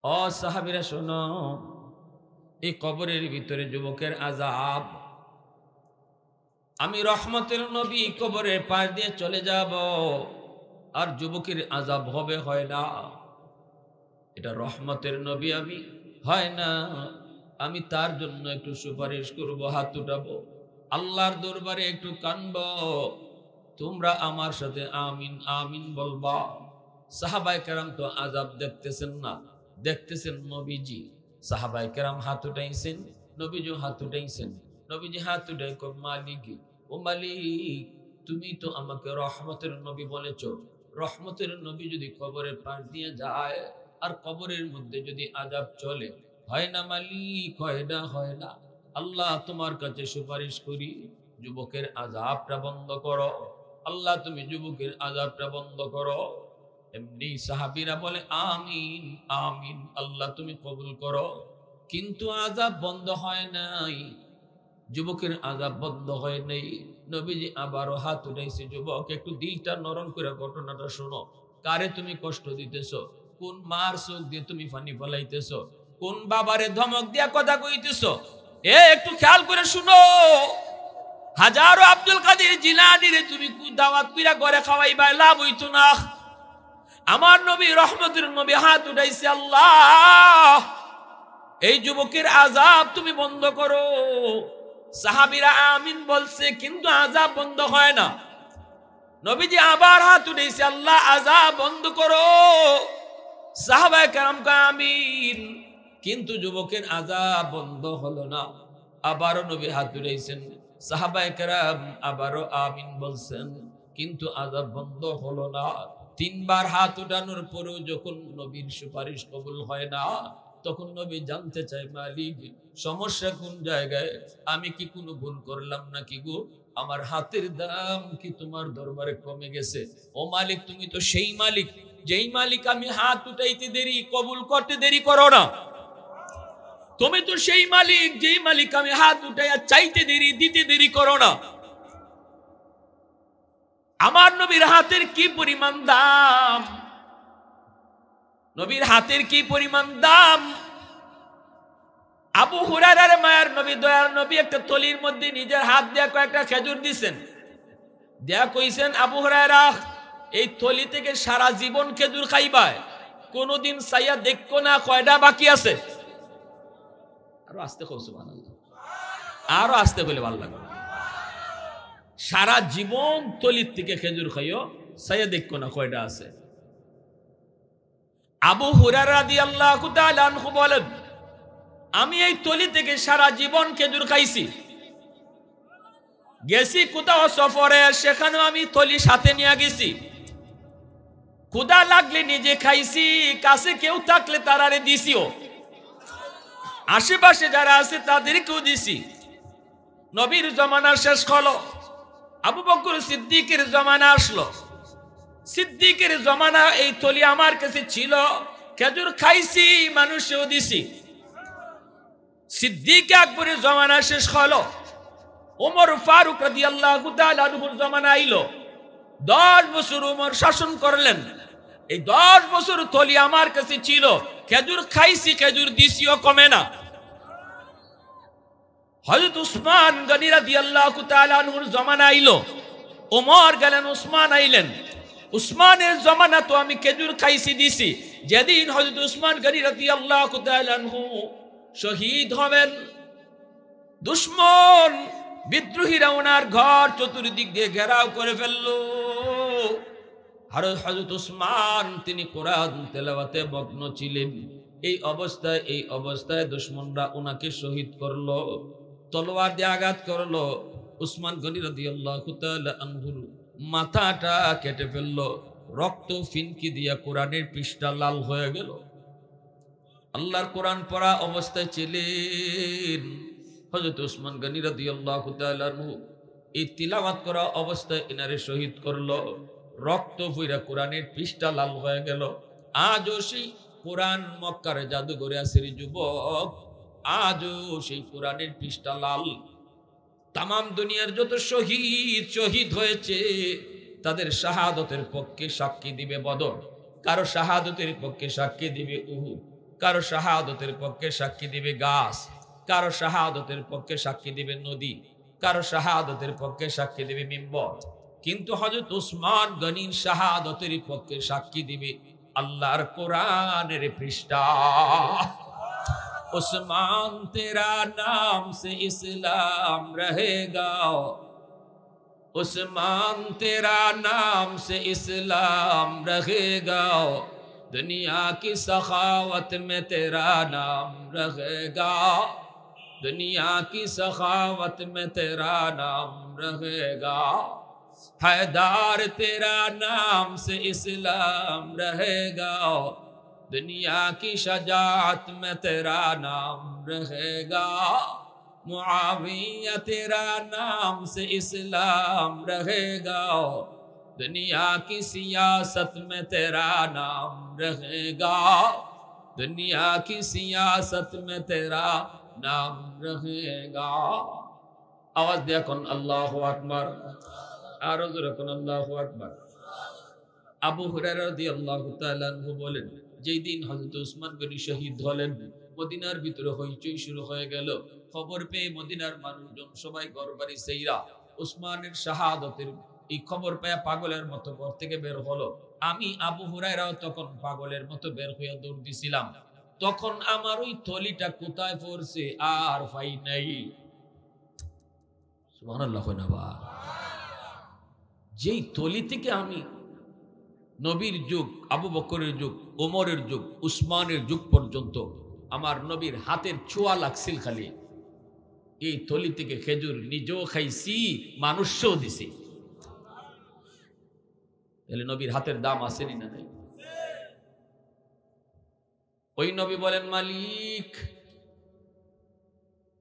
ও সাহাবীরা শোনো, এই কবরের ভিতরে যুবকের আযাব। আমি রহমতের নবী কবরের পাশ দিয়ে চলে যাব, আর যুবকের আযাব হবে, হয় না। এটা রহমতের নবী, আমি হয় না। আমি তার জন্য একটু সুপারিশ করব, হাত উঠাবো, আল্লাহর দরবারে একটু কানব। তোমরা আমার সাথে আমিন আমিন বলবা। সাহাবায়ে কেরাম তো আযাব দেখতেছেন না, দেখতেছেন নবীজি। সাহাবায়ে কেরাম হাত উঠাইছেন, নবীজি হাত উঠাইছেন। নবীজি হাত উঠাই কই, মালিক ও মালিক, তুমি তো আমাকে রহমতের নবী বলেছো। রহমতের নবী যদি কবরের পাশ দিয়ে যায় আর কবরের মধ্যে যদি আযাব চলে, হয় না মালিক, হয় না, হয় না। আল্লাহ তোমার কাছে সুপারিশ করি, যুবকের আযাবটা বন্ধ করো। আল্লাহ তুমি যুবকের আযাবটা বন্ধ করো। এমনি সাহাবীরা বলে আমিন আমিন, আল্লাহ তুমি কবুল করো। কিন্তু আযাব বন্ধ হয় নাই, যুবকের আযাব বন্ধ হয় নাই। নবীজি আবারও হাত উঠাইছে, যুবক একটু দিলটা নরম করে ঘটনাটা শোনো। কারে তুমি কষ্ট দিতেছো? কোন মার চোখ দিয়ে তুমি পানি ফলাইতেছো? কোন বাবারে ধমক দিয়া কথা কইতেছো? একটু খেয়াল করে শুনো। হাজারো আব্দুল কাদের জিলানীরে তুমি দাওয়াত কইরা ঘরে খাওয়াইবা, লাভ হইতো না। আমার নবী রহমতের নবী হাত উঠাইছে, আল্লাহ এই যুবকের আযাব তুমি বন্ধ করো। সাহাবীরা আমিন বলছে, কিন্তু আযাব বন্ধ হয় না। নবীজি আবার হাত উঠাইছে, আল্লাহ আযাব বন্ধ করো। সাহাবায়ে কেরাম আমিন, কিন্তু যুবকের আযাব বন্ধ হলো না। আবারও নবী হাত উঠাইছেন, সাহাবায়ে কেরাম আবারও আমিন বলছেন, কিন্তু আযাব বন্ধ হলো না। তিনবার হাত উঠানোর পরেও যখন নবীর সুপারিশ কবুল হয় না, তখন নবী জানতে চায়, মালিক সমস্যা কোন জায়গায়? আমি কি কোনো ভুল করলাম নাকি গো? আমার হাতের দাম কি তোমার দরবারে কমে গেছে? ও মালিক, তুমি তো সেই মালিক, যেই মালিক আমি হাত উঠাইতে দেরি কবুল করতে দেরি করো না। তুমি তো সেই মালিক, যেই মালিক আমি হাত উঠাইয়া চাইতে দেরি দিতে দেরি করো না। আমার নবীর হাতের কি পরিমাণ দাম, নবীর হাতের কি পরিমাণ দাম। আবু হুরায়রার মায়ার নবী, দয়ার নবী একটা থলির মধ্যে নিজের হাত দিয়ে কয়েকটা খেজুর দিছেন, দেয়া কইছেন, আবু হুরায়রা এই থলি থেকে সারা জীবন খেজুর খাইবায়, কোনদিন চাইয়া দেখো না কয়টা বাকি আছে। আরো আস্তে কও সুবহানাল্লাহ, আরো আস্তে বলে ভালো লাগবে। সারা জীবন থলির থেকে খেজুর খাইও, চাইয়া দেখো না কয়টা আছে। আবু হুরায়রা রাদিয়াল্লাহু তাআলা আনহু বলেন, আমি এই থলি থেকে সারা জীবন খেজুর খাইছি। গেছি কোথাও সফরে, সেখানেও আমি থলি সাথে নিয়ে গেছি। ক্ষুধা লাগলে নিজে খাইছি, কাছে কেউ থাকলে তারারে দিছিও, আশেপাশে যারা আছে তাদেরকেও দিছি। নবীর জমানা শেষ হলো, আবু বকর সিদ্দিকের জমানা আসলো। সিদ্দিকের জমানা এই থলি আমার কাছে ছিল, খেজুর খাইছি, মানুষেও দিছি। সিদ্দিক আকবরের জমানা শেষ হলো, ওমর ফারুক রাদিয়াল্লাহু তাআলা আনহুর জমানা আইলো। 10 বছর ওমর শাসন করলেন। এই 10 বছর থলি আমার কাছে ছিল, খেজুর খাইছি, খেজুর দিছিও, কমে না। হযরত উসমান গনি রাদিয়াল্লাহু তাআলা আনহুর জমানা আইলো, ওমর গেলেন, উসমান আইলেন। উসমানের জমানা তো আমি খেজুর খাইছি, দিছি। যেদিন হযরত উসমান গনি রাদিয়াল্লাহু তাআলা আনহু শহীদ হবেন, দুশমন বিদ্রোহীরা ওনার ঘর চতুর্দিক দিয়ে ঘেরাও করে ফেললো। হযরত উসমান তিনি কোরআন তেলাওয়াতে মগ্ন ছিলেন। এই অবস্থায় দুশমনরা ওনাকে শহীদ করলো, তলোয়ার দিয়ে আঘাত করলো। উসমান গনি রাদিয়াল্লাহু তাআলা আনহুর মাথাটা কেটে ফেললো, রক্ত ফিনকি দিয়া কোরআনের পৃষ্ঠা লাল হয়ে গেল। আল্লাহর কোরআন পড়া অবস্থায় ছিলেন হযরত উসমান গনি রাদিয়াল্লাহু তাআলা আনহু। এই তিলাওয়াত করা অবস্থায় এনারে শহীদ করলো, রক্ত বইরা কোরআনের পৃষ্ঠা লাল হয়ে গেল। আজও সেই কোরআন মক্কার জাদুঘরে আছে রে যুবক, আজও সেই কোরআনের পৃষ্ঠা লাল। তামাম দুনিয়ার যত শহীদ হয়েছে, তাদের শাহাদতের পক্ষে সাক্ষী দিবে বদর, কারো শাহাদতের পক্ষে সাক্ষী দিবে উহুদ, কারো শাহাদতের পক্ষে সাক্ষী দিবে গাছ, কারো শাহাদতের পক্ষে সাক্ষী দিবে নদী, কারো শাহাদতের পক্ষে সাক্ষী দিবে মিম্বর। কিন্তু হযরত উসমান গনির শাহাদতের পক্ষে সাক্ষী দিবে আল্লাহর কোরআনের পৃষ্ঠা। उस्मान तेरा नाम से इस्लाम रहेगा, उस्मान तेरा नाम से इस्लाम रहेगा, दुनिया की सखावत में तेरा नाम रहेगा, दुनिया की सखावत में तेरा नाम रहेगा, हैदार तेरा नाम से इस्लाम रहेगा, दुनिया की शजाअत में तेरा नाम रहेगा, मुआविया तेरा नाम से इस्लाम रहेगा, दुनिया की सियासत में तेरा नाम रहेगा, दुनिया की सियासत में तेरा नाम रहेगा। आवाज दिया कौन अल्लाहु अकबर, आरो जोरे कौन अल्लाहु अकबर। আবু হুরায়রা রাদিয়াল্লাহু তাআলা আনহু বলেন, যেই দিন হযরত উসমান গনি শহীদ হলেন, মদিনার ভিতরে হইচই শুরু হয়ে গেল। খবর পেয়ে মদিনার মানুষজন সবাই ঘরবাড়ি সেইরা উসমানের শাহাদাতের এই খবর পেয়ে পাগলের মতো ঘর থেকে বের হলো। আমি আবু হুরায়রাও তখন পাগলের মতো বের হয়ে দৌড় দিছিলাম। তখন আমার ওই থলিটা কোথায় পড়ছে আর পাই নাই। সুবহানাল্লাহ কই না বা। যেই থলি থেকে আমি নবীর যুগ, আবু বকরের যুগ, ওমরের যুগ, উসমানের যুগ পর্যন্ত আমার নবীর হাতের ছোঁয়া লাগছিল খালি। এই থলি থেকে খেজুর নিজেও খাইছি, মানুষও দিছি। তাহলে নবীর হাতের দাম আসেনি না নাই? ওই নবী বলেন, মালিক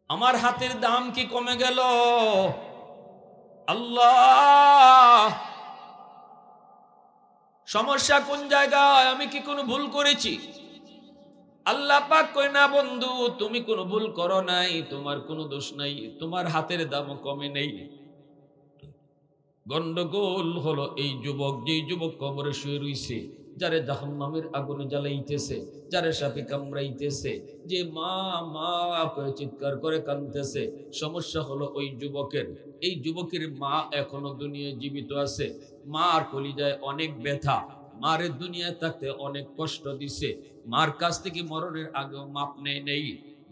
আমার হাতের দাম কি কমে গেল? আল্লাহ সমস্যা কোন জায়গায়? আমি কি কোনো ভুল করেছি? আল্লাহ পাক কয়, না বন্ধু, তুমি কোনো ভুল করো নাই, তোমার কোনো দোষ নাই, তোমার হাতের দামও কমে নেই। গন্ডগোল হলো এই যুবক, যেই যুবক কবরে শুয়ে রইছে, যারে জাহান্নামের আগুনে জ্বালাইতেছে, যারে সাপে কামড়াইতেছে, যে মা মা করে চিৎকার করে কাঁদতেছে। সমস্যা হলো ওই যুবকের, এই যুবকের মা এখনো দুনিয়ায় জীবিত আছে। মার কলিজায় অনেক ব্যথা, মারে দুনিয়ায় থাকতে অনেক কষ্ট দিছে, মার কাছ থেকে মরণের আগেও মাপ নেই নেই,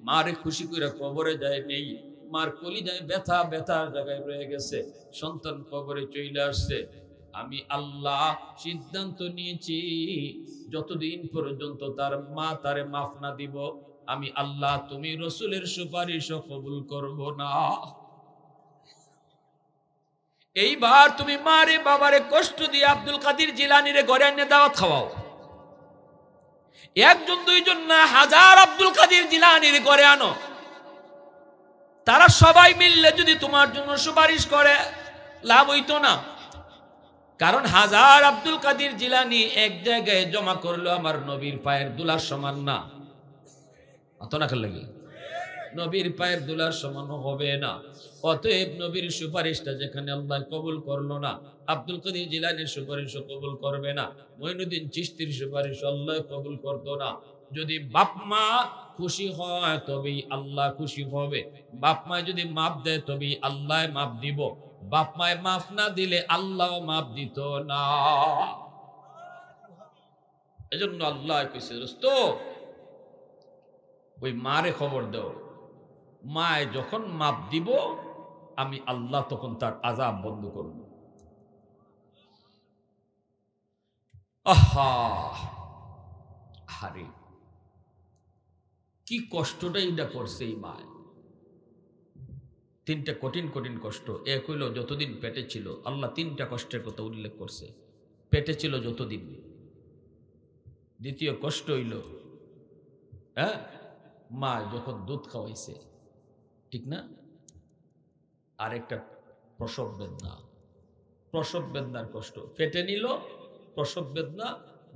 মারে খুশি করে কবরে যায় নেই, মার কলিজায় ব্যথা ব্যথার জায়গায় রয়ে গেছে। সন্তান কবরে চলে আসছে। আমি আল্লাহ সিদ্ধান্ত নিয়েছি, যতদিন পর্যন্ত তার মা তারে মাফ না দিব, আমি আল্লাহ তুমি রসুলের সুপারিশও কবুল করব না। এইবার তুমি মারে বাবারে কষ্ট দিয়ে আব্দুল কাদের জিলানীরে ঘরে এনে দাওয়াত খাওয়াও। একজন দুইজন না, হাজার আব্দুল কাদের জিলানীর ঘরে আনো। তারা সবাই মিললে যদি তোমার জন্য সুপারিশ করে, লাভ হইতো না। কারণ হাজার আব্দুল কাদের জিলানী এক জায়গায় জমা করলো আমার নবীর পায়ের দুলার সমান না। অত না খেলে লাগে নবীর পায়ের দুলার সমান হবে না। অতএব নবীর সুপারিশটা যেখানে আল্লাহ কবুল করলো না, আব্দুল কাদের জিলানীর সুপারিশও কবুল করবে না, মঈনুদ্দিন চিশতির সুপারিশ আল্লাহ কবুল করতো না। যদি বাপ মা খুশি হয় তবেই আল্লাহ খুশি হবে, বাপ মা যদি মাপ দেয় তবেই আল্লাহ মাপ দিব, বাপ মায় মাফ না দিলে আল্লাহ মাপ দিত না। এজন্য আল্লাহ কইছে, দোস্ত ওই মারে খবর দাও, মায় যখন মাপ দিব আমি আল্লাহ তখন তার আযাব বন্ধ করব। আহা হারে কি কষ্টটা এটা করছে এই মায়। তিনটা কঠিন কঠিন কষ্ট। এক হইল যতদিন পেটে ছিল, আল্লাহ তিনটা কষ্টের কথা উল্লেখ করছে। পেটে ছিল যতদিন। দ্বিতীয় কষ্ট হইল মা যখন দুধ খাওয়াইছে, ঠিক না? আরেকটা প্রসব বেদনা, প্রসব বেদনার কষ্ট। পেটে নিল, প্রসব বেদনা,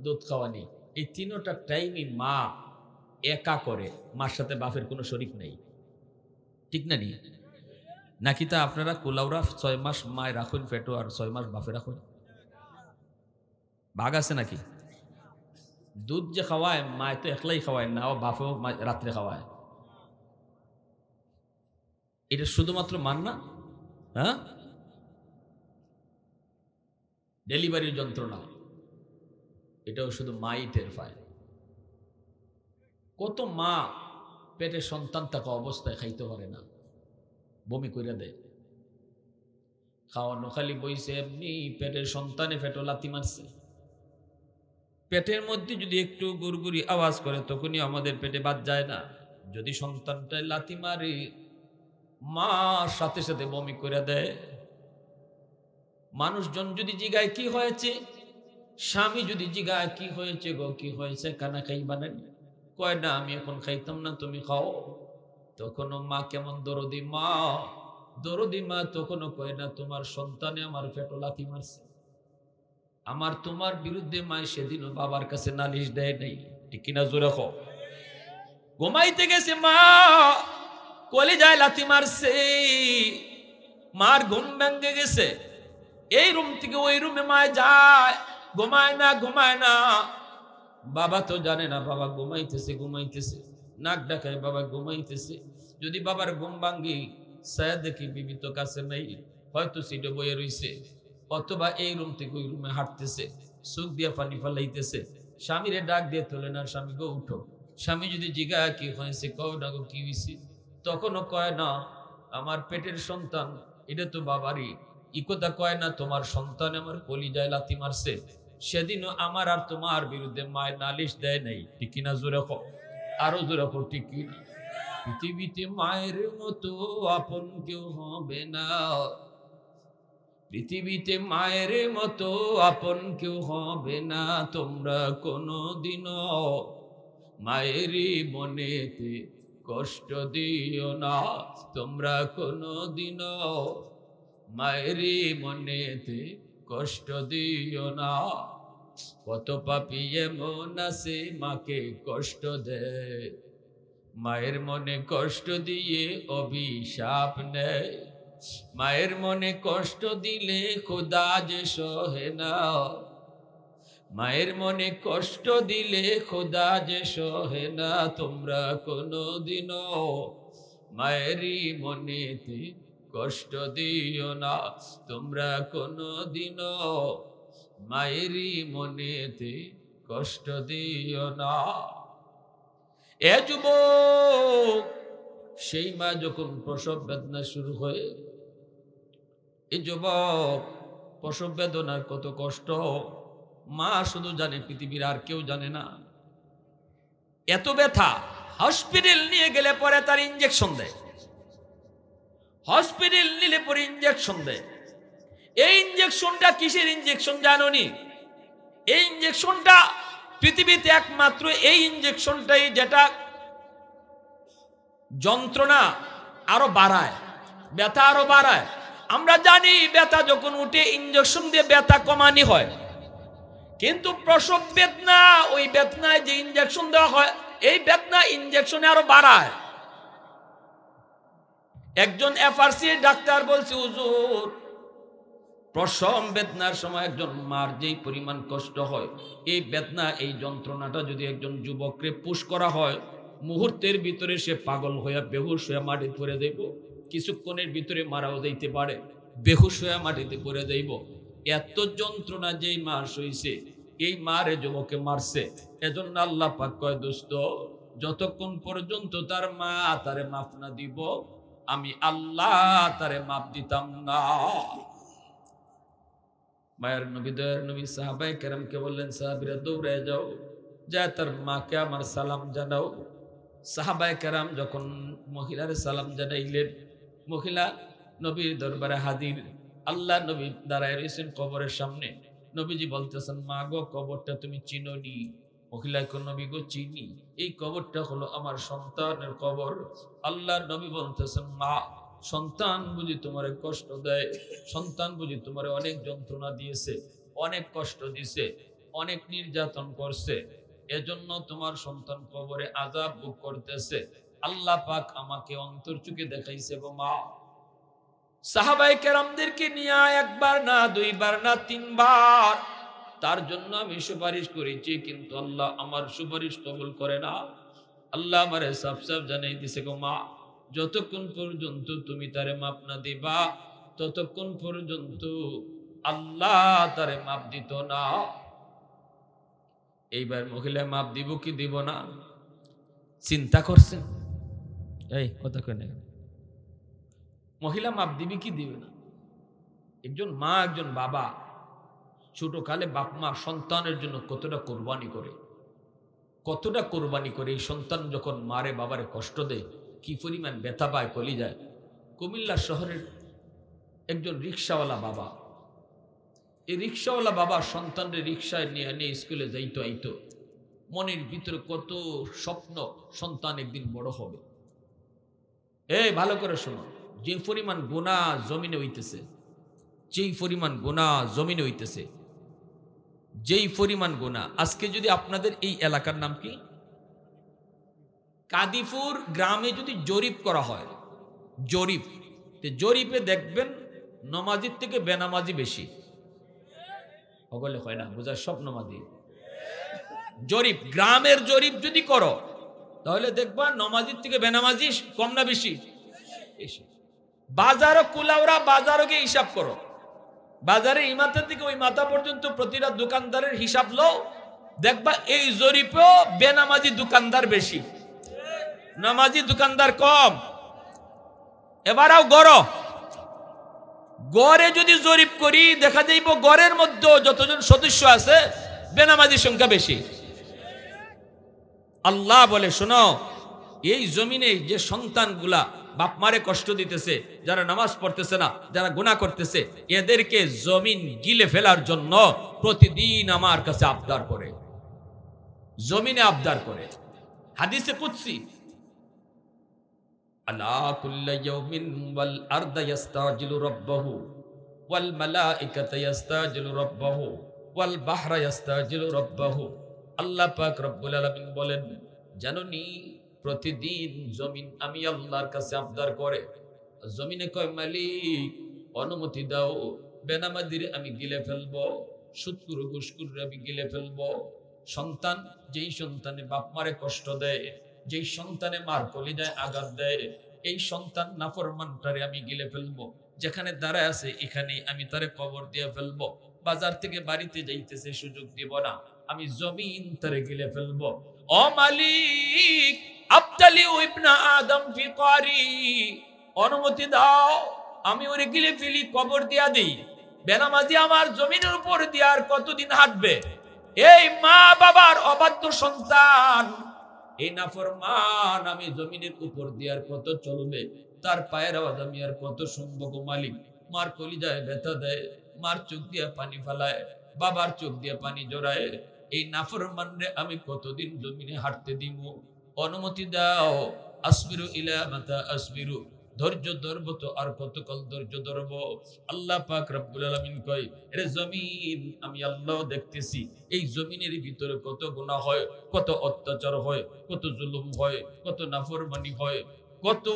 দুধ খাওয়ানি, এই তিনটা টাইমই মা একা করে, মার সাথে বাপের কোনো শরিক নেই, ঠিক না? নি নাকি তা আপনারা কুলাউরা 6 মাস মায় রাখুন পেটো আর 6 মাস বাপে রাখুন, ভাগ আছে নাকি? দুধ যে খাওয়ায় মায় তো একলাই খাওয়ায় না, ও বাপেও রাত্রে খাওয়ায়। এটা শুধুমাত্র মান না, হ্যাঁ? ডেলিভারির যন্ত্রণা এটাও শুধু মাই টের পায়। কত মা পেটে সন্তান থাকা অবস্থায় খাইতে পারে না, বমি করে দেয়। খাওয়ানো খালি বইছে এমনি, পেটের সন্তানে পেটও লাথি মারছে। পেটের মধ্যে যদি একটু গুড়গুড়ি আওয়াজ করে তখনই আমাদের পেটে বাদ যায় না। যদি সন্তানটাই লাথি মারে মা সাথে সাথে বমি করে দেয়। মানুষজন যদি জিগায় কি হয়েছে, স্বামী যদি জিগায় কি হয়েছে গো, কি হয়েছে, কানা খাইবা না? কয় না আমি এখন খাইতাম না, তুমি খাও। তখনও মা কেমন দরদি মা, দরদি মা তখনও কয় না তোমার সন্তানে আমার পেটে লাথি মারছে। আমার তোমার বিরুদ্ধে মায় সেদিনও বাবার কাছে নালিশ দেয় নাই, ঠিক কিনা জোরে কও। ঘুমাইতে গেছে মা, কলিজায় লাথি মারছে, মার ঘুম ভেঙে গেছে। এই রুম থেকে ওই রুমে মায় যায়, ঘুমায় না ঘুমায় না। বাবা তো জানে না বাবা ঘুমাইতেছে ঘুমাইতেছে, নাক ডাকায় বাবা ঘুমাইতেছে। যদি বাবার ঘুম ভাঙ্গি সায়া দেখি বিবি তো কাছে নাই, হয়তো সিটে বয়ে রইছে, অথবা এই রুম থেকে ওই রুমে হাঁটতেছে, চোখ দিয়া পানি ফালাইতেছে। স্বামীরে ডাক দিয়ে তোলে না, স্বামী গো উঠো। স্বামী যদি জিগা কি হয়েছে, কও না গো কি হয়েছে, তখনও কয় না আমার পেটের সন্তান, এটা তো বাবারই। ই কথা কয় না তোমার সন্তান আমার কলিজায় লাথি মারছে। সেদিনও আমার আর তোমার বিরুদ্ধে মায়ের নালিশ দেয় নাই, ঠিক কিনা জোরে কও, আরো জোরে কও, ঠিক কিনা? পৃথিবীতে মায়ের মতো আপন কেউ হবে না, পৃথিবীতে মায়ের মতো আপন কেউ হবে না। তোমরা কোনোদিনও মায়েরই মনেতে কষ্ট দিও না, তোমরা কোনোদিনও মায়েরই মনেতে কষ্ট দিও না। কত পাপী এমন আছে মাকে কষ্ট দেয়, মায়ের মনে কষ্ট দিয়ে অভিশাপ নেয়। মায়ের মনে কষ্ট দিলে খোদা যে সহে না, মায়ের মনে কষ্ট দিলে খোদা যে সহে না। তোমরা কোনোদিনও মায়েরই মনেতে কষ্ট দিও না, তোমরা কোনোদিনও মায়েরই মনেতে কষ্ট দিও না। এ যুবক, সেই মা যখন প্রসব বেদনা শুরু হয়, এই যুবক প্রসব বেদনার কত কষ্ট মা শুধু জানে, পৃথিবীর আর কেউ জানে না। এত ব্যথা, হসপিটাল নিয়ে গেলে পরে তার ইঞ্জেকশন দেয়, হসপিটাল নিলে পরে ইঞ্জেকশন দেয়। এই ইঞ্জেকশনটা কিসের ইঞ্জেকশন জানোনি? এই ইঞ্জেকশনটা পৃথিবীতে একমাত্র এই ইঞ্জেকশনটাই যেটা যন্ত্রণা আরো বাড়ায়, ব্যথা আরো বাড়ায়। আমরা জানি ব্যথা যখন উঠে ইঞ্জেকশন দিয়ে ব্যথা কমানি হয়, কিন্তু প্রসব বেদনা, ওই বেদনায় যে ইঞ্জেকশন দেওয়া হয় এই বেদনা ইঞ্জেকশনে আরো বাড়ায়। একজন এফআরসি ডাক্তার বলছে, হুজুর প্রসব বেদনার সময় একজন মার যেই পরিমাণ কষ্ট হয়, এই বেদনা, এই যন্ত্রণাটা যদি একজন যুবককে পুশ করা হয়, মুহূর্তের ভিতরে সে পাগল হয়ে বেহুশ হয়ে মাটিতে পড়ে যাইব, কিছুক্ষণের ভিতরে মারাও যাইতে পারে, বেহুশ হয়ে মাটিতে পড়ে যাইব। এত যন্ত্রণা যেই মা সইছে, এই মারে যুবকে মারছে। এজন্য আল্লাহ পাক কয়, দোস্ত যতক্ষণ পর্যন্ত তার মা তারে মাফ না দিব, আমি আল্লাহ তারে মাফ দিতাম না। মায়ের নবী, দয়ার নবী সাহাবায়ে কেরামকে বললেন, সাহাবীরা দৌড়ে যাও, যা তার মাকে আমার সালাম জানাও। সাহাবায়ে কেরাম যখন মহিলার সালাম জানাইলেন, মহিলা নবীর দরবারে হাজির। আল্লাহ নবী দাঁড়ায় রয়েছেন কবরের সামনে। নবীজি বলতেছেন, মা গো কবরটা তুমি চিনোনি? মহিলা কো, নবী গো চিনি, এই কবরটা হলো আমার সন্তানের কবর। আল্লাহ নবী বলতেছেন, মা সন্তান বুঝি তোমারে কষ্ট দেয়, সন্তান বুঝি তোমারে অনেক যন্ত্রণা দিয়েছে, অনেক কষ্ট দিছে, অনেক নির্যাতন করছে, এজন্য তোমার সন্তান কবরে আযাব ভোগ করতেছে। আল্লাহ পাক আমাকে অন্তর চোখে দেখাইছে গো মা। সাহাবায়ে কেরামদেরকে নিয়ে একবার না, দুইবার না, তিনবার তার জন্য আমি সুপারিশ করেছি, কিন্তু আল্লাহ আমার সুপারিশ কবুল করে না। আল্লাহ আমারে সাফ সাফ জানাই দিছে, গো মা, যতক্ষণ পর্যন্ত তুমি তারে মাপ না দিবা ততক্ষণ পর্যন্ত আল্লাহ তারে মাপ দিত না। এইবার মহিলা মাপ দিব কি দিব না চিন্তা করছেন? এই কথা কেন, মহিলা মাপ দিবি কি দিবে না? একজন মা, একজন বাবা ছোটকালে বাপ মা সন্তানের জন্য কতটা কোরবানি করে, কতটা কোরবানি করে। এই সন্তান যখন মারে বাবারে কষ্ট দেয়, কি পরিমাণ ব্যথা পায় কলিজায়। কুমিল্লা শহরের একজন রিক্সাওয়ালা বাবা, এই রিক্সাওয়ালা বাবা সন্তানরে রিক্সায় নিয়ে নিয়ে স্কুলে যাইতো আইতো, মনের ভিতরে কত স্বপ্ন সন্তান একদিন বড় হবে। এই ভালো করে শোনো, যে পরিমাণ গুনাহ জমিনে হইতেছে, যেই পরিমাণ গুনাহ জমিনে হইতেছে, যেই পরিমাণ গুনাহ, আজকে যদি আপনাদের এই এলাকার নাম কি, কাদিপুর গ্রামে যদি জরিপ করা হয়, জরিপে দেখবেন নমাজির থেকে বেনামাজি বেশি। সকলে হয় না বোঝা, সব নমাজি। জরিপ, গ্রামের জরিপ যদি করো তাহলে দেখবা নমাজির থেকে বেনামাজি কম না বেশি? বাজারও কুলাউরা, বাজারও গিয়ে হিসাব করো, বাজারে এই মাথা থেকে ওই মাথা পর্যন্ত প্রতিটা দোকানদারের হিসাব লও, দেখবা এই জরিপেও বেনামাজি দোকানদার বেশি, নামাজি দোকানদার কম। এবারও গড়ে যদি জরিপ করি দেখা যাইব গড়ের মধ্যে যতজন সদস্য আছে বেনামাজির সংখ্যা বেশি। আল্লাহ বলে, শোনো, এই জমিনে যে সন্তানগুলা বাপ মারে কষ্ট দিতেছে, যারা নামাজ পড়তেছে না, যারা গুনাহ করতেছে, এদেরকে জমিন গিলে ফেলার জন্য প্রতিদিন আমার কাছে আবদার করে, জমিনে আবদার করে। হাদিসে কুদসি, আলা কুল্লি ইয়াউমিন ওয়াল আরদা ইস্তাজিলু রাব্বাহু ওয়াল মালাইকাতু ইস্তাজিলু রাব্বাহু ওয়াল বাহরা ইস্তাজিলু রাব্বাহু। আল্লাহ পাক রব্বুল আলামিন বলেন, জানোনি প্রতিদিন জমিন আমি আল্লাহর কাছে আবদার করে। জমিনে কয়, মালিক অনুমতি দাও, বেনামাজির আমি গিলে ফেলবো, সুদকুর ঘুষকুর আমি গিলে ফেলবো। সন্তান, যেই সন্তানে বাপ মারে কষ্ট দেয়, যেই সন্তানে মার কলিজায় আঘাত দেয়, এই সন্তান নাফরমানটারে আমি গিলে ফেলবো। যেখানে দাঁড়ায় আছে এখানে আমি তারে কবর দিয়ে ফেলবো। বাজার থেকে বাড়িতে যাইতেছে সুযোগ দিব না, আমি জমিন তারে গিলে ফেলবো। ও মালিক, আবতালি ইবনা আদম ফি কারি, অনুমতি দাও, আমি ওরে গিলে ফেলি, কবর দিয়া দিই। বেনামাজি আমার জমিনের উপর দিয়ে আর কতদিন হাঁটবে? এই মা বাবার অবাধ্য সন্তান, এই নাফরমান আমি জমিনের উপর দিয়ে আর কত চলবে? তার পায়ের আওয়াজ আমি আর কত শুনবো গো মালিক? মার কলিজায় ব্যথা দেয়, মার চোখ দিয়ে পানি ফালায়, বাবার চোখ দিয়ে পানি জড়ায়। এই নাফরমানরে আমি কতদিন জমিনে হাঁটতে দিব? অনুমতি দাও। আসবিরু ইলা মাতা আসবিরু, ধৈর্য ধরবো তো আর কতকাল ধৈর্য ধরবো? আল্লাহ পাক রব্বুল আলামিন কয়, এরে জমিন, আমি আল্লাহ দেখতেছি এই জমিনের ভিতরে কত গুনাহ হয়, কত অত্যাচার হয়, কত জুলুম হয়, কত নাফরমানি হয়, কত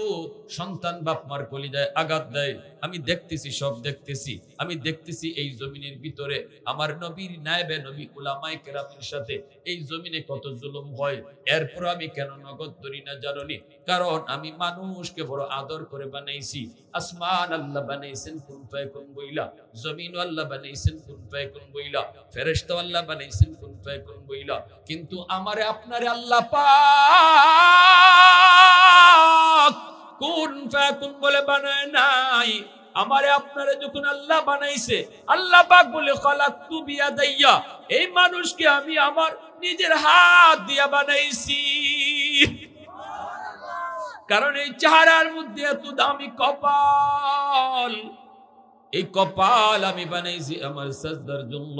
সন্তান বাপ মার কলিজায় আঘাত দেয়। আমি দেখতেছি, সব দেখতেছি। আমি দেখতেছি এই জমিনের ভিতরে আমার নবীর নায়েবে নবী উলামায়ে কেরামের সাথে এই জমিনে কত জুলুম হয়। এরপর আমি কেন নগদ ধরি না জানোনি? কারণ আমি মানুষকে বড় আদর করে বানাইছি। আসমান আল্লাহ বানাইছেন কুন ফায়াকুন বইলা, জমিন আল্লাহ বানাইছেন কুন ফায়াকুন বইলা, ফেরেশতা আল্লাহ বানাইছেন কুন ফায়াকুন বইলা। কিন্তু আমারে আপনারে আল্লাহ পাক কুন ফায়াকুন বলে বানায় নাই। আমারে আপনারে যখন আল্লাহ বানাইছে, আল্লাহ পাক বলে খালাকতু বিয়াদাইয়া, এই মানুষকে আমি আমার নিজের হাত দিয়া বানাইছি। কারণ এই চেহারার মধ্যে এত দামি কপাল, এই কপাল আমি বানাইছি আমার সাজদার জন্য।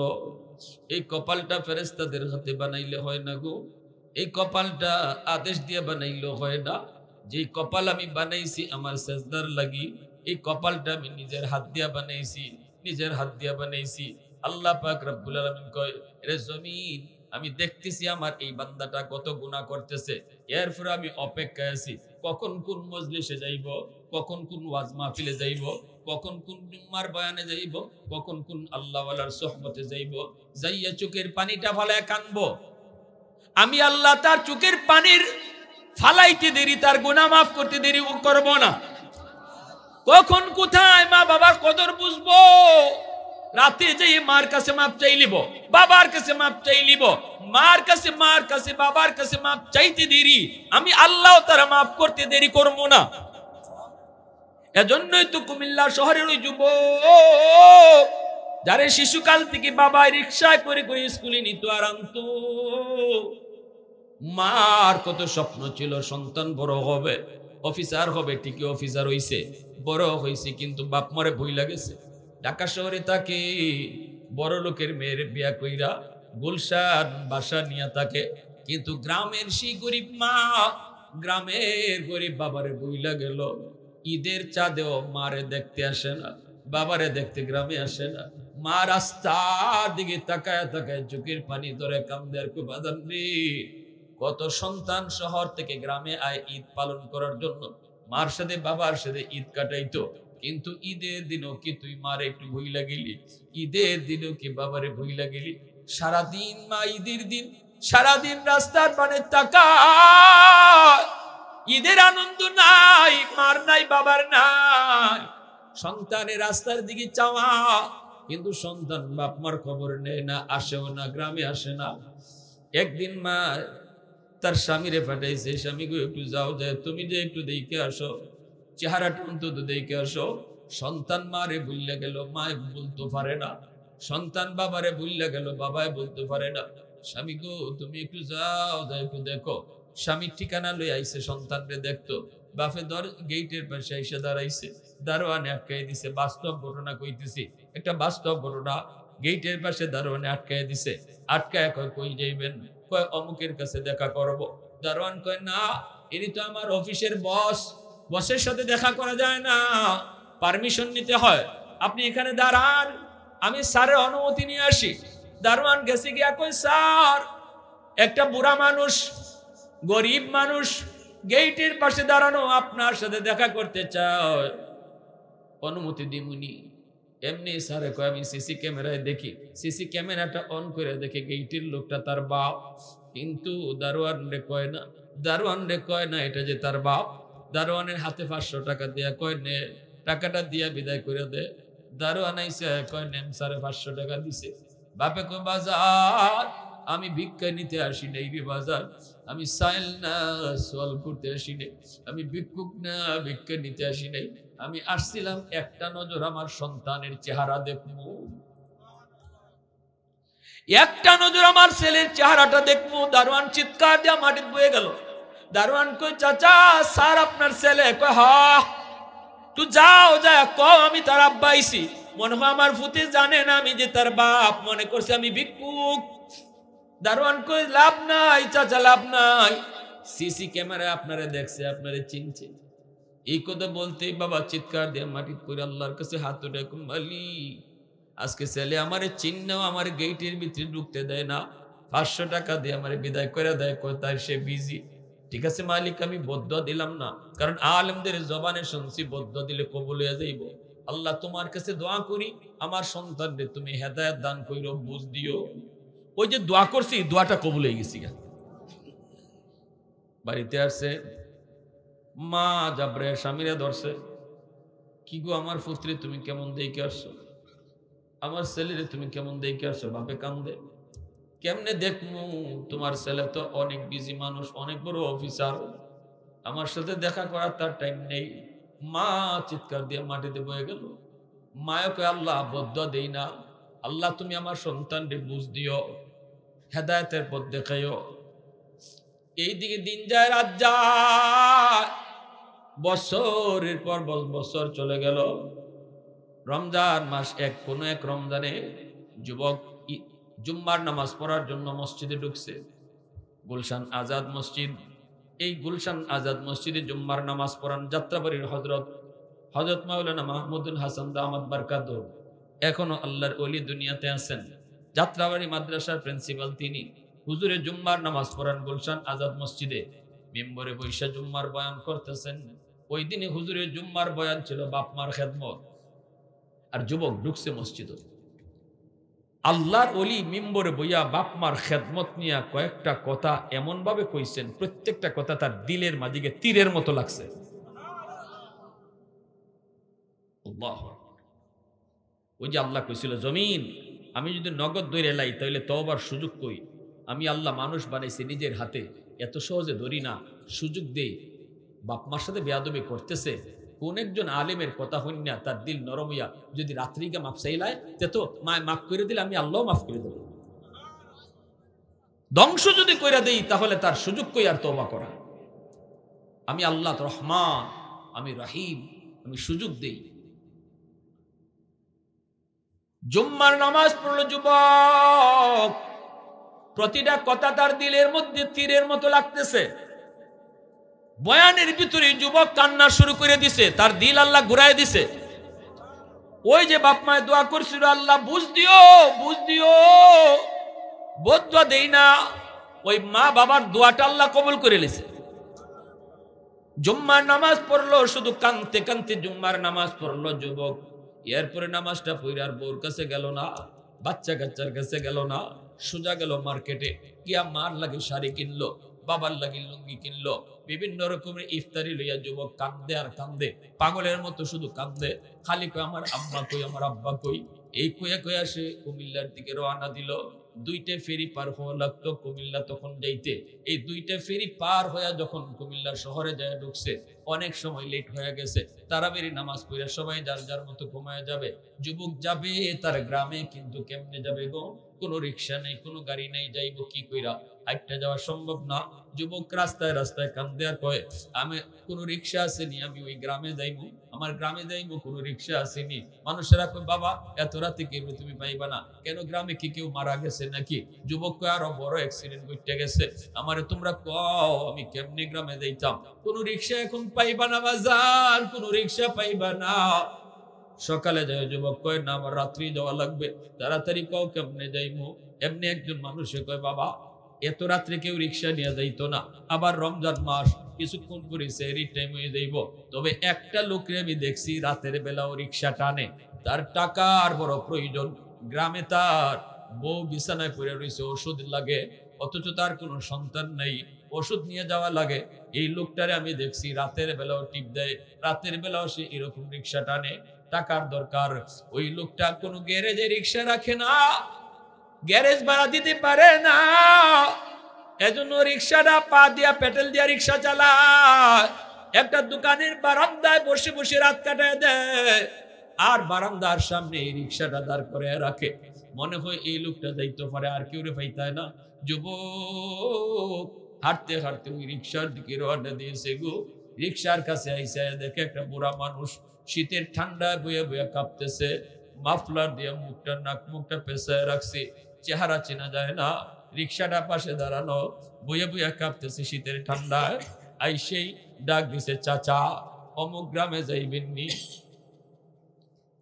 এই কপালটা ফেরেশতাদের হাতে বানাইলে হয় না গো, এই কপালটা আদেশ দিয়ে বানাইলে হয় না। যে কপাল আমি বানাইছি আমার সাজদার লাগি, এই কপালটা আমি নিজের হাত দিয়া বানাইছি, নিজের হাত দিয়া বানাইছি। আল্লাহ পাক রব্বুল আলামিন কয়, রে জমিন, আমি দেখতেছি আমার এই বান্দাটা কত গুনাহ করতেছে, এরপরে আমি অপেক্ষায় আছি কখন কোন মজলিসে যাইব, কখন কোন ওয়াজ মাহফিলে যাইব, কখন কোন জুম্মার বয়ানে যাইব, কখন কোন আল্লাহওয়ালার সোহবতে যাইব, যাইয়া চোখের পানিটা ফালায় কানবো। আমি আল্লাহ তার চোখের পানির ফালাইতে দেরি, তার গুনাহ মাফ করতে দেরি করব না। কখন কোথায় মা বাবার কদর বুঝবো, রাতে যাই মার কাছে মাপ চাই লিব, বাবার কাছে মাপ চাই লিব, মার কাছে বাবার কাছে মাপ চাইতে দেরি, আমি আল্লাহ তারা মাফ করতে দেরি করবো না। এজন্যই তো কুমিল্লা শহরের ওই যুবক যারে শিশুকাল থেকে বাবা রিকশায় করে করে স্কুলে নিত আর আনতো, মার কত স্বপ্ন ছিল সন্তান বড় হবে, অফিসার হবে, ঠিকই অফিসার হইছে, বড় হইছে, কিন্তু বাপ মরে ভুইলা গেছে। ঢাকা শহরে তাকে বড় লোকের মেয়ের বিয়া কইরা গুলশান বাসা নিয়ে থাকে, কিন্তু গ্রামের সেই গরিব মা, গ্রামের গরিব বাবারে ভুইলা গেল। ঈদের চাঁদেও মারে দেখতে আসে না, বাবারে দেখতে গ্রামে আসে না। মা রাস্তার দিকে তাকায় তাকায় চোখের পানি ধরে কান্দে আর কো বাজান রে, কত সন্তান শহর থেকে গ্রামে আয় ঈদ পালন করার জন্য, মার সাথে বাবার সাথে ঈদ কাটাইতো, কিন্তু ঈদের দিনও কি তুই মারে একটু ভুইলা গেলি, ঈদের দিনও কি বাবারে ভুইলা গেলি। সারাদিন মা ঈদের দিন সারাদিন রাস্তার পানে তাকায়, ঈদের আনন্দ নাই, মার নাই বাবার নাই, সন্তানের রাস্তার দিকে চাওয়া, কিন্তু সন্তান বাপ মার খবর নেয় না, আসেও না, গ্রামে আসে না। একদিন মা তার স্বামীরে পাঠাইছে, স্বামী গো একটু যাও, যায় তুমি যে একটু দেখে আসো, চেহারাটা অন্তত দেখে আসো। সন্তান মারে ভুললে গেল, মায় বলতে পারে না, সন্তান বাবারে ভুললে গেল, বাবায় বলতে পারে না। স্বামী গো তুমি একটু যাও, যাই একটু দেখো। স্বামী ঠিকানা লই আইছে সন্তানরে দেখতো, বাপে গেটের পাশে এসে দাঁড়াইছে, দারোয়ানে আটকাই দিছে। বাস্তব ঘটনা কইতেছি, একটা বাস্তব ঘটনা। গেটের পাশে দারোয়ানে আটকাই দিছে, আটকায় কয় কই যাইবেন, কয় অমুকের কাছে দেখা করব। দারোয়ান কয় না, ইনি তো আমার অফিসের বস, বসের সাথে দেখা করা যায় না, পারমিশন নিতে হয়, আপনি এখানে দাঁড়ান, আমি স্যারের অনুমতি নিয়ে আসি। দারোয়ান গেছে গিয়া কই স্যার, একটা বুড়া মানুষ, গরিব মানুষ গেটের পাশে দাঁড়ানো, আপনার সাথে দেখা করতে চায়, অনুমতি দিমুনি। এমনি স্যারে কয় আমি সিসি ক্যামেরায় দেখি, সিসি ক্যামেরাটা অন করে দেখে গেটের লোকটা তার বাপ, কিন্তু দারোয়ান রে কয় না এটা যে তার বাপ। দারোয়ানের হাতে 500 টাকা দিয়া কয় নে, টাকাটা দিয়া বিদায় করে দে। দারোয়ান আইসে কয় নেন স্যারে 500 টাকা দিছে। বাপে কয় বাজার আমি ভিক্ষা নিতে আসি নাই রে বাজার, আমি সাইল না সোয়াল করতে আসি নাই, আমি ভিক্ষুক না ভিক্ষা নিতে আসি নাই, আমি আসছিলাম একটা নজর আমার সন্তানের চেহারা দেখবো, একটা নজর আমার ছেলের চেহারাটা দেখবো। দারোয়ান চিৎকার দিয়া মাটি বয়ে গেল। দারোয়ান কই চাচা স্যার আপনার ছেলে? কয় হা, তুই যাও, যা কও আমি তার আব্বা আইছি, মনে হয় আমার ফুতে জানে না আমি যে তার বাপ, মনে করছে আমি ভিক্ষুক। দারোয়ান কই লাভ নাই চাচা, লাভ নাই, সিসি ক্যামেরায় আপনারে দেখছে, আপনারে চিনছে। এই কথা বলতেই বাবা চিৎকার দিয়ে মাটি পড়ে আল্লাহর কাছে হাত উঠে, মালিক আজকে ছেলে আমারে চিহ্নও আমার গেটের ভিতরে ঢুকতে দেয় না, 500 টাকা দিয়ে আমারে বিদায় করে দেয়, তাই সে বিজি। ঠিক আছে মালিক, আমি বদদুয়া দিলাম না, কারণ আলেমদের জবানে শুনছি বদদুয়া দিলে কবুল হয়ে যাইব। আল্লাহ তোমার কাছে দোয়া করি আমার সন্তানরে তুমি হেদায়েত দান কইরো, বুঝ দিও। ওই যে দোয়া করছি, দোয়াটা কবুল হয়ে গেছি। বাড়িতে আসছে, মা জাবরে স্বামীরা ধরছে, কি গো আমার পুত্রে তুমি কেমন দেখে আসছো, আমার ছেলেরে তুমি কেমন দেখে আসছো। বাপে কান্দে, কেমনে দেখমু, তোমার ছেলে তো অনেক বিজি মানুষ, অনেক বড় অফিসার, আমার সাথে দেখা করার তার টাইম নেই। মা চিৎকার দিয়ে মাটিতে বয়ে গেল। মায়া কয় আল্লাহ বদদুয়া দেই না, আল্লাহ তুমি আমার সন্তানকে বুঝ দিও, হেদায়েতের পথ দেখাইও। এইদিকে দিন যায় রাত যায়, বছরের পর বছর চলে গেল। রমজান মাস, কোন এক রমজানে যুবক জুম্মার নামাজ পড়ার জন্য মসজিদে ঢুকছে, গুলশান আজাদ মসজিদ। এই গুলশান আজাদ মসজিদে জুম্মার নামাজ পড়ান যাত্রাবাড়ির হযরত মাওলানা মাহমুদুল হাসান দামাত বারকাতুহু, এখনো আল্লাহর ওলি দুনিয়াতে আছেন। যাত্রাবাড়ি মাদ্রাসার প্রিন্সিপাল তিনি, হুজুরে জুম্মার নামাজ পড়ান গুলশান আজাদ মসজিদে, মিম্বরে বৈশা জুম্মার বয়ান করতেছেন। ওই দিনে হুজুরের জুম্মার বয়ান ছিল বাপ মার খেদমত, আর যুবক ঢুকছে মসজিদ। আল্লাহর ওলি মিম্বরে বইয়া বাপ মার খেদমত নিয়ে কয়েকটা কথা এমন ভাবে কইছেন, প্রত্যেকটা কথা তার দিলের মাঝিকে তীরের মতো লাগছে। ওই যে আল্লাহ কইছিল, জমিন আমি যদি নগদ ধরে লাই তাহলে তওবার সুযোগ কই। আমি আল্লাহ মানুষ বানাইছি নিজের হাতে, এত সহজে ধরি না, সুযোগ দেই। বাপ মার সাথে বেয়াদবি করতেছে, কোন একজন আলেমের কথা হইন না তার দিল নরম হইয়া যদি রাত্রিকে মাফ চাইলায়, তে তো মায় মাফ করে দিলে আমি আল্লাহ মাফ করে দেব। ধ্বংস যদি কইরা দেই তাহলে তার সুযোগ কই আর তওবা করা। আমি আল্লাহ রহমান, আমি রহিম, আমি সুযোগ দেই। জুম্মার নামাজ পড়লো যুবক, প্রতিটা কথা তার দিলের মধ্যে তীরের মতো লাগতেছে। বয়ানের ভিতরে যুবক কান্না শুরু করে দিছে, তার দিল আল্লাহ ঘুরাই দিছে। ওই যে বাপ মায় দোয়া করছিল, আল্লাহ বুঝ দিও, বুঝ দিও, বদুয়া দেই না, ওই মা বাবার দোয়াটা আল্লাহ কবুল করে লিছে। জুম্মার নামাজ পড়লো, শুধু কানতে কানতে জুম্মার নামাজ পড়লো যুবক। এরপরে নামাজটা পড়ে আর বউর কাছে গেল না, বাচ্চা কাচ্চার কাছে গেল না, সোজা গেল মার্কেটে গিয়া মার লাগে শাড়ি কিনলো, বাবার লাগে লুঙ্গি কিনলো, বিভিন্ন রকমের ইফতারি লইয়া যুবক কান্দে আর কান্দে, পাগলের মতো শুধু কান্দে। খালি কই আমার আম্মা কই, আমার আব্বা কই। এই কইয়া কইয়া সে কুমিল্লার দিকে রওনা দিল। 2টা ফেরি পার হওয়া লাগতো কুমিল্লা তখন যাইতে। এই 2টা ফেরি পার হইয়া যখন কুমিল্লা শহরে যায় ঢুকছে, অনেক সময় লেট হয়ে গেছে। তারাবির নামাজ পড়ে সবাই যার যার মতো ঘুমায় যাবে। যুবক যাবে তার গ্রামে, কিন্তু কেমনে যাবে গো? কোনো রিক্সা নেই, কোনো গাড়ি নেই, যাইবো কি কইরা? হাইটটা যাওয়া সম্ভব না। যুবক রাস্তায় রাস্তায় কান্দে আর কয়, আমি কোনো রিক্সা আসেনি, আমি ওই গ্রামে যাইবো, আমার গ্রামে যাইবো, কোনো রিক্সা আসেনি। মানুষেরা কয়, বাবা এত রাতে কেউ তুমি পাইবা না কেন? গ্রামে কি কেউ মারা গেছে নাকি? যুবক কয়, আরো বড় অ্যাক্সিডেন্ট ঘটে গেছে, আমারে তোমরা কও আমি কেমনে গ্রামে যাইতাম? কোনো রিক্সা এখন পাইবা না বাজার, কোনো রিক্সা পাইবা না। সকালে যায় যুবক কয়, না আমার রাত্রি যাওয়া লাগবে, তাড়াতাড়ি কও কেমনে যাইমু? এমনি একজন মানুষে কয়, বাবা এত রাত্রে কেউ রিক্সা নিয়ে যাইতো না, আবার রমজান মাস, কিছুক্ষণ করে সেহরি টাইম হয়ে যাইব। তবে একটা লোকরে আমি দেখছি রাতের বেলাও রিক্সা টানে, তার টাকার বড় প্রয়োজন। গ্রামে তার বউ বিছানায় পড়ে রয়েছে, ওষুধ লাগে, অথচ তার কোনো সন্তান নেই, ওষুধ নিয়ে যাওয়া লাগে। এই লোকটারে আমি দেখছি রাতের বেলাও টিপ দেয়, রাতের বেলাও সে এরকম রিক্সা টানে, টাকার দরকার। ওই লোকটা কোনো গ্যারেজে রিক্সা রাখে না, গ্যারেজ ভাড়া দিতে পারে না, এজন্য রিক্সাটা পা দিয়া পেটেল দিয়া রিক্সা চালায়। একটা দোকানের বারান্দায় বসে বসে রাত কাটায় দেয়, আর বারান্দার সামনে এই রিক্সাটা দাঁড় করে রাখে। মনে হয় এই লোকটা যাইতে পারে, আর কেউ রে পাইতায় না। যুবক হাঁটতে হাঁটতে ওই রিক্সার দিকে রওনা দিয়েছে গো। রিক্সার কাছে আইসা দেখে একটা বুড়া মানুষ শীতের ঠান্ডায় বইয়া বইয়া কাঁপতেছে, মাফলার দিয়ে মুখটা নাক মুখটা পেঁচায় রাখছে, চেহারা চেনা যায় না। রিক্সাটা পাশে দাঁড়ানো, বইয়া বইয়া কাঁপতেছে শীতের ঠান্ডায়। আইসেই ডাক দিছে, চাচা অমুক গ্রামে যাইবেননি?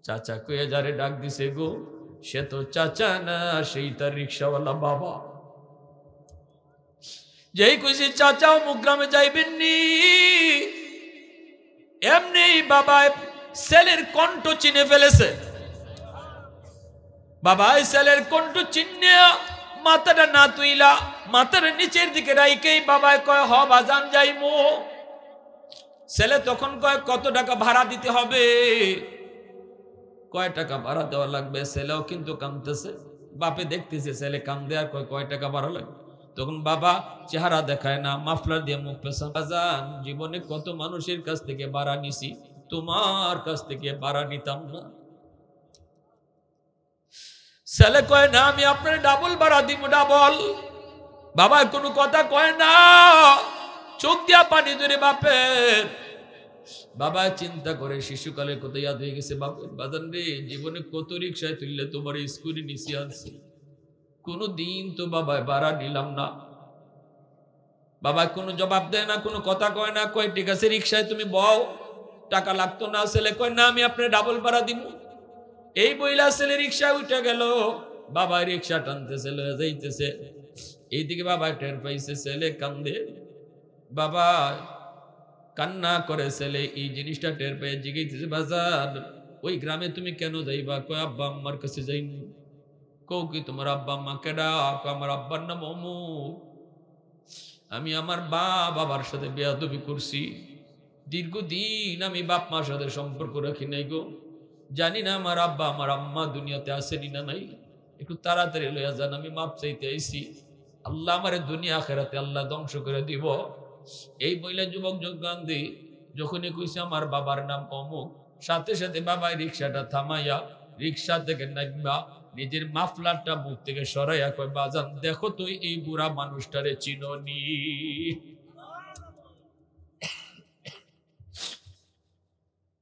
চাচা কয়ে যারে ডাক দিছে গো, সে তো চাচা না, সেই তার রিক্সাওয়ালা বাবা। যেই কইছে চাচা অমুক গ্রামে যাইবেননি, এমনি বাবা ছেলের কণ্ঠ চিনে ফেলেছে। বাবা ছেলের কণ্ঠ চিনে মাথাটা না তুইলা মাথার নিচের দিকে রাইকেই বাবায় কয়, হ বাজান যাইমু। ছেলে তখন কয়, কত টাকা ভাড়া দিতে হবে? কয় টাকা ভাড়া দেওয়া লাগবে? ছেলেও কিন্তু কাঁদতেছে, বাপে দেখতেছে ছেলে কান্দে, আর কয় টাকা ভাড়া লাগবে? তখন বাবা চেহারা দেখায় না, মাফলার দিয়ে মুখ পেছান। বাজান জীবনে কত মানুষের কাছ থেকে ভাড়া নিছি, তোমার কাছ থেকে ভাড়া নিতাম না। ছেলে কয়, না আমি আপনার ডাবল ভাড়া দিব, ডাবল। বাবা কোনো কথা কয় না, চোখ দিয়া পানি ধরে বাপের। বাবা চিন্তা করে শিশুকালে কত ইয়াদ হয়ে গেছে বাপের। বাজান রে, জীবনে কত রিক্সায় তুললে তোমার স্কুলে নিচে আনছি, কোনো দিন তো বাবা ভাড়া নিলাম না। বাবা কোনো জবাব দেয় না, কোনো কথা কয় না। কয় ঠিক আছে রিক্সায় তুমি বও, টাকা লাগতো না। ছেলে কয়, না আমি আপনার ডাবল ভাড়া দিব। এই বইলা ছেলে রিক্সায় উঠে গেল। বাবা রিক্সা টানতেছে, যাইতেছে। এইদিকে বাবা টের পাইছে ছেলে কান্দে, বাবা কান্না করে ছেলে এই জিনিসটা টের পেয়ে জিজ্ঞেস বাজার ওই গ্রামে তুমি কেন যাইবা? কয় আব্বা আম্মার কাছে যাইনি। কও কি তোমার আব্বা আম্মা কেডা? আমার আব্বার নাম অমুক, আমি আমার বাবার সাথে বেয়াদবি করছি, দীর্ঘদিন আমি বাপ মার সাথে সম্পর্ক রাখি নাই গো, জানি না আমার আব্বা আমার আম্মা দুনিয়াতে আসেনি না নাই, একটু তাড়াতাড়ি লইয়া যান, আমি মাপ চাইতে আইছি, আল্লাহ আমারে দুনিয়া আখেরাতে আল্লাহ ধ্বংস করে দিব। এই বইলা যুবক গান্ধী যখনই কইছে আমার বাবার নাম অমুক, সাথে সাথে বাবাই রিক্সাটা থামাইয়া রিক্সা থেকে নামবা নিজের মাফলারটা মুখ থেকে সরাইয়া কয় বাজান দেখো তুই এই বুড়া মানুষটারে চিননি?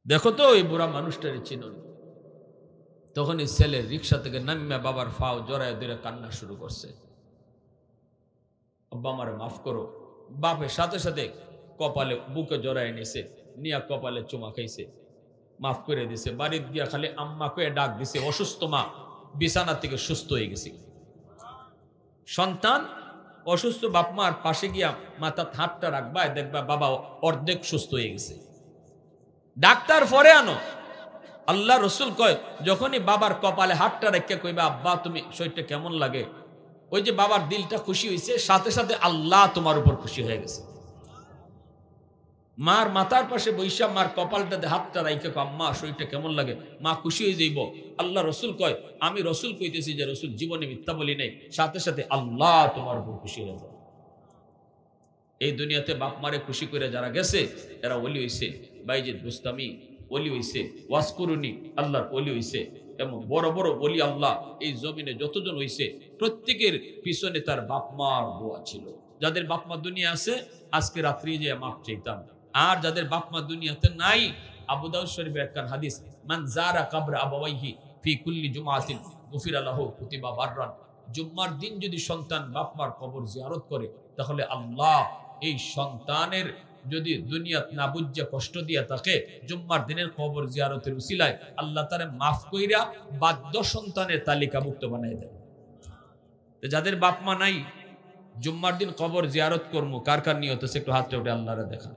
দেখো তো এই বুড়া মানুষটারে চিননি? তখন এই ছেলে রিক্সা থেকে নামিয়া বাবার ফাও জড়ায় ধরে কান্না শুরু করছে, আব্বা আমারে মাফ করো। বাপের সাথে সাথে কপালে বুকে জড়ায় নিছে, নিয়া কপালে চুমা খাইছে, মাফ করে দিছে। বাড়ির গিয়া খালি আম্মা কয়ে ডাক দিছে, অসুস্থ মা বিছানা থেকে সুস্থ হয়ে গেছে। সন্তান অসুস্থ বাপ মার পাশে গিয়া মাথা হাতটা রাখবা, দেখবা বাবা অর্ধেক সুস্থ হয়ে গেছে। ডাক্তার পরে আনো। আল্লাহ রসুল কয় যখনই বাবার কপালে হাতটা রেখে কইবা আব্বা তুমি শরীরটা কেমন লাগে, ওই যে বাবার দিলটা খুশি হয়েছে, সাথে সাথে আল্লাহ তোমার উপর খুশি হয়ে গেছে। মার মাথার পাশে বৈশা মার কপালটাতে হাতটা রাইখে আম্মা শরীরটা কেমন লাগে, মা খুশি হয়ে যাইব। আল্লাহ রসুল কয় আমি রসুল কইতেছি যে রসুল জীবনে মিথ্যা বলি নাই, সাথে সাথে আল্লাহ তোমার উপর খুশি হয়ে যাবে। এই দুনিয়াতে বাপ মারে খুশি করে যারা গেছে এরা ওলি হইছে, বাইজিদ বুস্তামি ওলি হইছে, ওয়াসকুরুনি আল্লাহর ওলি হইছে, এবং বড় বড় ওলি আল্লাহ এই জমিনে যতজন হইছে প্রত্যেকের পিছনে তার বাপ মার দোয়া ছিল। যাদের বাপ মা দুনিয়া আছে আজকে রাত্রি যে মাপ চাইতাম, আর যাদের বাপ মা দুনিয়াতে নাই, আবু দাউদ শরীফের একখান হাদিস, মান যারা কবর আবাওয়াইহি ফি কুল্লি জুমআতিন গুফিরা লাহু কুতিবা বাররান, জুম্মার দিন যদি সন্তান বাপ মার কবর জিয়ারত করে তাহলে আল্লাহ এই সন্তানের যদি দুনিয়াত না বুঝে কষ্ট দিয়া থাকে, জুম্মার দিনের কবর জিয়ারতের উসিলায় আল্লাহ তারে মাফ কইরা বাধ্য সন্তানের তালিকাভুক্ত বানাই দেয়। যাদের বাপ মা নাই জুম্মার দিন কবর জিয়ারত করবো, কার কার নিয়ত আছে একটু হাতটা উঠে আল্লাহরে দেখা।